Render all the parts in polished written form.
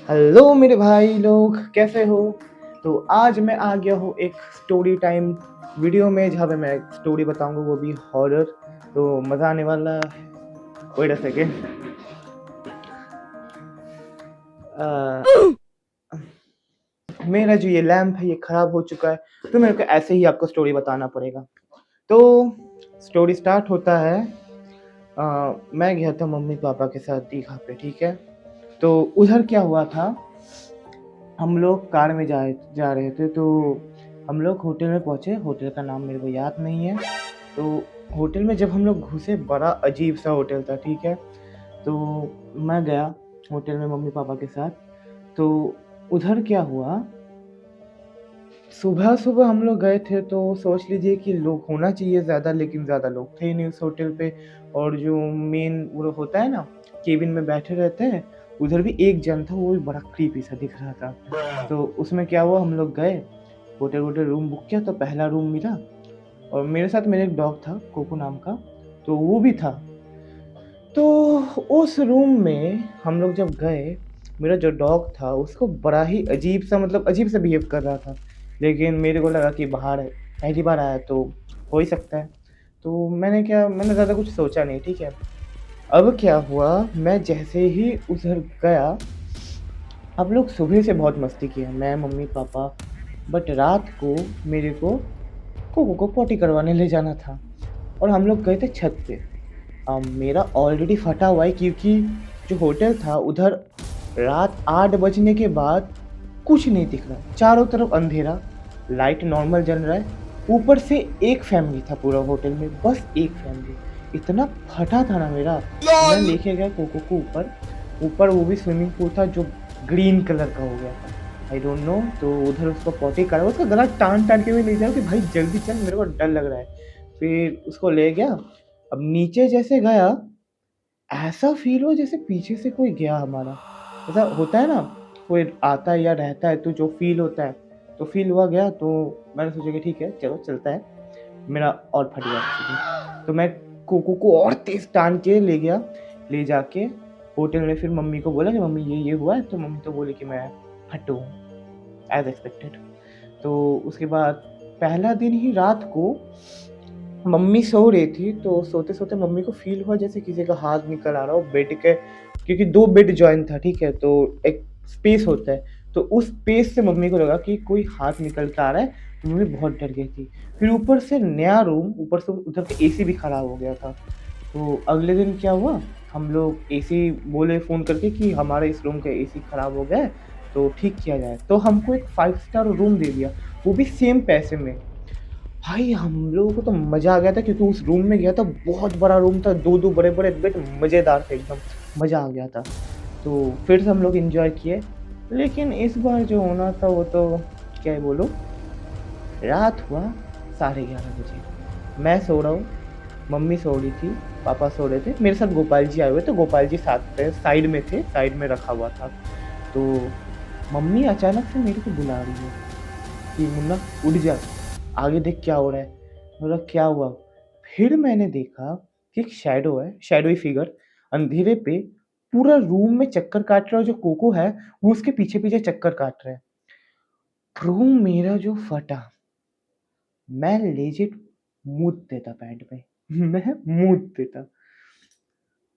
Hello मेरे भाई लोग, कैसे हो? तो आज मैं आ गया हूँ एक स्टोरी टाइम वीडियो में, जहाँ पे मैं एक स्टोरी बताऊंगा, वो भी हॉरर। तो मज़ा आने वाला है। Wait a second. मेरा जो ये लैम्प है ये ख़राब हो चुका है, तो मेरे को ऐसे ही आपको स्टोरी बताना पड़ेगा। तो स्टोरी स्टार्ट होता है। मैं गया था मम्मी पापा के साथ दीघा पे, ठीक है। तो उधर क्या हुआ था, हम लोग कार में जा रहे थे। तो हम लोग होटल में पहुँचे, होटल का नाम मेरे को याद नहीं है। तो होटल में जब हम लोग घुसे, बड़ा अजीब सा होटल था, ठीक है। तो मैं गया होटल में मम्मी पापा के साथ। तो उधर क्या हुआ, सुबह सुबह हम लोग गए थे, तो सोच लीजिए कि लोग होना चाहिए ज़्यादा, लेकिन ज़्यादा लोग थे ही नहीं उस होटल पे। और जो मेन वो होता है ना, केबिन में बैठे रहते हैं, उधर भी एक जन था, वो भी बड़ा क्रीपी सा दिख रहा था। तो उसमें क्या हुआ, हम लोग गए, होटल वोटल रूम बुक किया, तो पहला रूम मिला। और मेरे साथ मेरा एक डॉग था, कोको नाम का, तो वो भी था। तो उस रूम में हम लोग जब गए, मेरा जो डॉग था उसको बड़ा ही अजीब सा, मतलब अजीब सा बिहेव कर रहा था। लेकिन मेरे को लगा कि बाहर पहली बार आया तो हो ही सकता है। तो मैंने ज़्यादा कुछ सोचा नहीं, ठीक है। अब क्या हुआ, मैं जैसे ही उधर गया, हम लोग सुबह से बहुत मस्ती किए, मैं मम्मी पापा। बट रात को मेरे को कोको को पॉटी करवाने ले जाना था, और हम लोग गए थे छत पे। मेरा ऑलरेडी फटा हुआ है, क्योंकि जो होटल था उधर रात 8 बजने के बाद कुछ नहीं दिख रहा, चारों तरफ अंधेरा, लाइट नॉर्मल जल रहा है। ऊपर से एक फैमिली था पूरा होटल में, बस एक फैमिली। इतना फटा था ना मेरा। तो मैं लेके गया कोको को ऊपर। ऊपर वो भी स्विमिंग पूल था जो ग्रीन कलर का हो गया था, आई डोंट नो। तो उधर उसको पॉटी करा, उसका गला टान टान के भी ले जाओ कि भाई जल्दी चल, मेरे को डर लग रहा है। फिर उसको ले गया। अब नीचे जैसे गया, ऐसा फ़ील हुआ जैसे पीछे से कोई गया हमारा। ऐसा होता है ना, कोई आता है या रहता है तो जो फ़ील होता है, तो फ़ील हुआ गया। तो मैंने सोचा कि ठीक है, चलो चलता है। मेरा और फट गया एक्चुअली। तो मैं कोको को और तेज़ टान के ले गया। ले जाके होटल में फिर मम्मी को बोला कि मम्मी ये हुआ है। तो मम्मी तो बोली कि मैं फट्टू हूँ, एज़ एक्सपेक्टेड। तो उसके बाद पहला दिन ही रात को मम्मी सो रही थी, तो सोते-सोते मम्मी को फ़ील हुआ जैसे किसी का हाथ निकल आ रहा हो बेड के, क्योंकि 2 बेड जॉइन था, ठीक है? तो एक स्पेस होता है, तो उस स्पेस से मम्मी को लगा कि कोई हाथ निकल के आ रहा है, तो मम्मी बहुत डर गई थी। फिर ऊपर से नया रूम, ऊपर से उधर का एसी भी खराब हो गया था। तो अगले दिन क्या हुआ, हम लोग एसी बोले फ़ोन करके कि हमारे इस रूम का एसी खराब हो गया है, तो ठीक किया जाए। तो हमको एक 5 स्टार रूम दे दिया, वो भी सेम पैसे में। भाई हम लोगों को तो मज़ा आ गया था, क्योंकि उस रूम में गया था, बहुत बड़ा रूम था, 2-2 बड़े-बड़े बेड, मज़ेदार थे एकदम, मज़ा आ गया था। तो फिर से हम लोग एन्जॉय किए। लेकिन इस बार जो होना था वो तो क्या ही बोलूँ, रात हुआ 11:30 बजे, मैं सो रहा हूँ, मम्मी सो रही थी, पापा सो रहे थे, मेरे साथ गोपाल जी आए हुए थे, गोपाल जी साथ पे साइड में थे, साइड में रखा हुआ था। तो मम्मी अचानक से मेरे को बुला रही है कि मुन्ना उठ जा, आगे देख क्या हो रहा है। मैं बोला क्या हुआ? फिर मैंने देखा कि एक शैडो है, शैडोई फिगर अंधेरे पे पूरा रूम में चक्कर काट रहा है, और जो कोको है वो उसके पीछे-पीछे चक्कर काट रहा है। रूम मेरा जो फटा, मैं लेजिट मूत देता बेड पे। मैं मूत देता।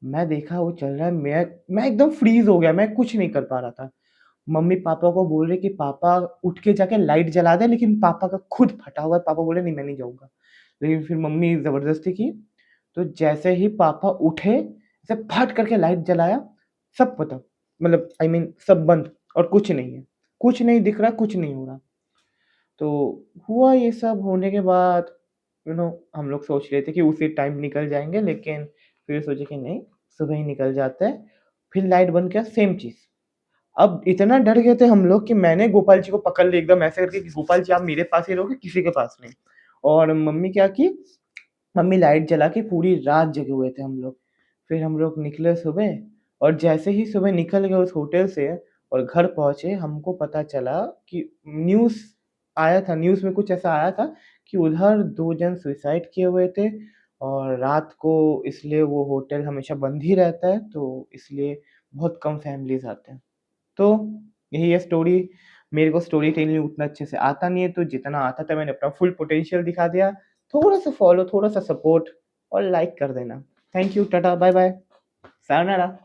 मैं देखा वो चल रहा है, मैं एकदम फ्रीज़ हो गया, मैं कुछ नहीं कर पा रहा था। मम्मी पापा को बोल रहे कि पापा उठ के जाके लाइट जला दें, लेकिन पापा का खुद फटा हुआ है, पापा बोले नहीं मैं नहीं जाऊँगा। लेकिन फिर मम्मी ज़बरदस्ती की, तो जैसे ही पापा उठे, ऐसे फट करके लाइट जलाया, सब खत्म, मतलब आई मीन सब बंद, और कुछ नहीं है। कुछ नहीं दिख रहा, कुछ नहीं हो रहा। तो हुआ ये सब होने के बाद, हम लोग सोच रहे थे कि उसी टाइम निकल जाएँगे, लेकिन फिर सोचे कि नहीं, सुबह ही निकल जाते हैं। फिर लाइट बंद किया, सेम चीज़। अब इतना डर गए थे हम लोग कि मैंने गोपाल जी को पकड़ लिया एकदम ऐसे करके कि गोपाल जी आप मेरे पास ही रहोगे, किसी के पास नहीं। और मम्मी क्या की, मम्मी लाइट जला के पूरी रात जगे हुए थे हम लोग। फिर हम लोग निकले सुबह, और जैसे ही सुबह निकल गए उस होटल से और घर पहुँचे, हमको पता चला कि न्यूज़ आया था, न्यूज़ में कुछ ऐसा आया था कि उधर 2 जन सुसाइड किए हुए थे, और रात को इसलिए वो होटल हमेशा बंद ही रहता है, तो इसलिए बहुत कम फैमिलीज़ आते हैं। तो यही है स्टोरी। मेरे को स्टोरी टेलिंग उतना अच्छे से आता नहीं है, तो जितना आता था मैंने अपना फुल पोटेंशियल दिखा दिया। थोड़ा-सा फॉलो, थोड़ा-सा सपोर्ट और लाइक कर देना। Thank you, Tata, bye-bye, sayonara.